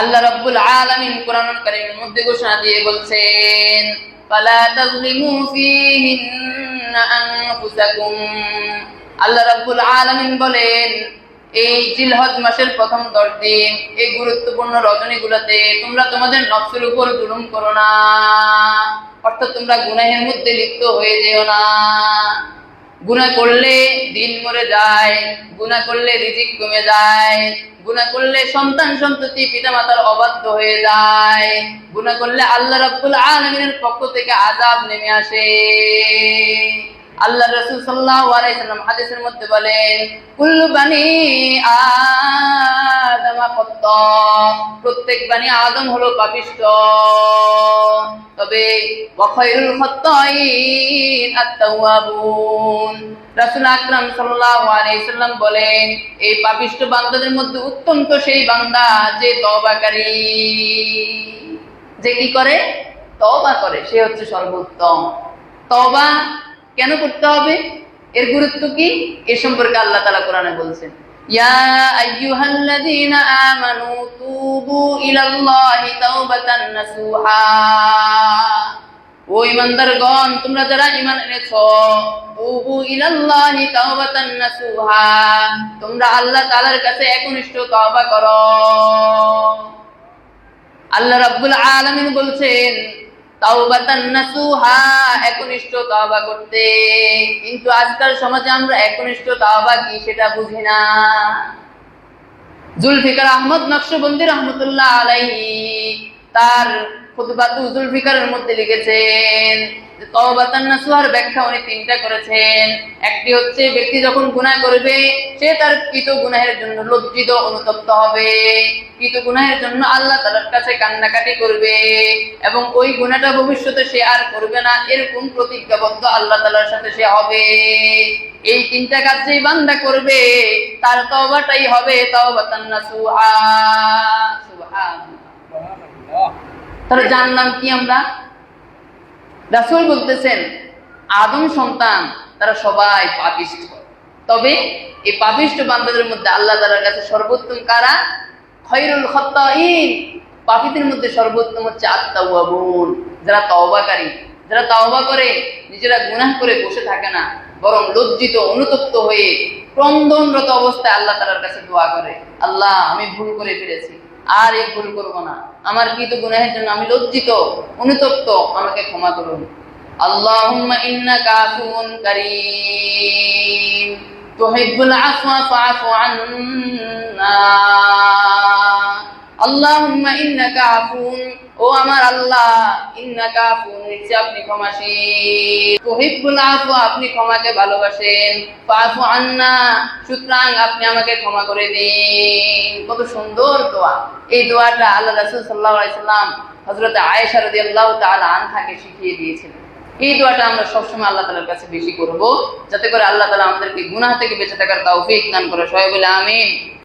আল্লাহ রাব্বুল আলামিন কোরআনুল কারীমের মধ্যে ঘোষণা দিয়ে বলছেন, ফালা তাযলিমু ফীহিন্না আনফুসাকুম। আল্লাহ রাব্বুল আলামিন বলেন, এই জিলহজ মাসের প্রথম 10 দিন, এই গুরুত্বপূর্ণ রজনীগুলোতে তোমরা তোমাদের নফসের উপর জুলুম করো না, অর্থাৎ তোমরা গুনাহের মধ্যে লিপ্ত হয়ে যেও না। গুনাহ করলে দিন মরে যায়, গুনাহ করলে রিজিক কমে যায়, গুনাহ করলে সন্তান সন্ততি পিতামাতার অবাধ্য হয়ে যায়, গুনাহ করলে আল্লাহ রাব্বুল আলামিনের পক্ষ থেকে আযাব নেমে আসে। আল্লাহ রাসূল সাল্লাল্লাহু আলাইহি সাল্লাম হাদিসের মধ্যে বলেন, কুল্লু বানি আদম খাত্তা, প্রত্যেক বানি আদম হলো পাপিষ্ঠ, তবে ওয়া খায়রুল খাত্তাইন আত-তাওয়াবুন। রাসূল আকরাম সাল্লাল্লাহু আলাইহি সাল্লাম বলেন, এই পাপিষ্ঠ বান্দাদের মধ্যে উত্তম তো সেই বান্দা যে তওবাকারী, যে কি করে? তওবা করে, সে হচ্ছে সর্বোত্তম। তওবা কেন করতে হবে? এর গুরুত্ব কি? এ সম্পর্কে আল্লাহ তাআলা কোরআনে বলছেন, ইয়া আইয়ুহাল্লাযীনা আমানু তুবু ইলাল্লাহি তাওবাতান নাসুহা। ও ঈমানদারগণ, তোমরা যারা ঈমান এনেছো, তুবু ইলাল্লাহি তাওবাতান নাসুহা, তোমরা আল্লাহ তাআলার কাছে একনিষ্ঠ তওবা করো। আল্লাহ রাব্বুল আলামিন বলছেন তাওবাতান নাসুহা, একনিষ্ঠ তওবা করতে। কিন্তু আজকাল সমাজে আমরা একনিষ্ঠ তওবা কি সেটা বুঝি না। জুলফিকার আহমদ নকশবন্দি রাহমাতুল্লাহ আলাইহি তার খুতবাতু জুলফিকারের মধ্যে লিখেছেন যে তাওবাতান নাসুহার ব্যাখ্যা উনি 3টা করেছেন। একটি হচ্ছে, ব্যক্তি যখন গুনাহ করবে সে তার কৃত গুনাহের জন্য লজ্জিত অনুতপ্ত হবে, কৃত গুনাহের জন্য আল্লাহ তাআলার কাছে কান্নাকাটি করবে এবং ওই গুনাহটা ভবিষ্যতে সে আর করবে না, এরকম প্রতিজ্ঞাবদ্ধ আল্লাহ তাআলার সাথে সে হবে। এই 3টা কাজ যেই বান্দা করবে তার তওবাটাই হবে তাওবাতান নাসুহা। সুবহানাল্লাহ। তাহলে জানলাম কি আমরা? রাসূল বলতেছেন আদম সন্তান তারা সবাই পাপিষ্ঠ, তবে এই পাপিষ্ঠ বান্দাদের মধ্যে আল্লাহ তাআলার কাছে সর্বোত্তম কারা? খায়রুল খাত্তাইন, পাপীদের মধ্যে সর্বোত্তম হচ্ছে আত-তাওয়াবুন, যারা তওবাকারী, যারা তওবা করে নিজেরা গুনাহ করে বসে থাকে না, বরং লজ্জিত অনুতপ্ত হয়ে ক্রন্দনরত অবস্থায় আল্লাহ তাআলার কাছে দোয়া করে, আল্লাহ আমি ভুল করে ফেলেছি, আর এই ভুল করব না, আমার কৃত গুনাহের জন্য আমি লজ্জিত অনুতপ্ত, আমাকে ক্ষমা করুন। আল্লাহুম্মা ইন্নাকা আফুউন কারীম তুহিব্বুল আফওয়া ফাআফু আন্না। আল্লাহুম্মা ইন্নাকা আফুউন, ও আমার আল্লাহ, ইন্নাকা আফুউন, নিশ্চয় আপনি ক্ষমাশীল, তুহিব্বুল আফওয়া, আপনি ক্ষমাকে ভালোবাসেন, ফাআফু আন্না, সুতরাং আপনি আমাকে ক্ষমা করে দিন। কত সুন্দর দোয়া! এই দোয়াটা আল্লাহ রাসূল সাল্লাল্লাহু আলাইহি সাল্লাম হযরত আয়েশা রাদিয়াল্লাহু তাআলা আনহাকে শিখিয়ে দিয়েছিলেন। এই দোয়াটা আমরা সবসময় আল্লাহ তাআলার কাছে বেশি করব, যাতে করে আল্লাহ তাআলা আমাদেরকে গুনাহ থেকে বেঁচে থাকার তৌফিক দান করে। সবাই বলে আমিন।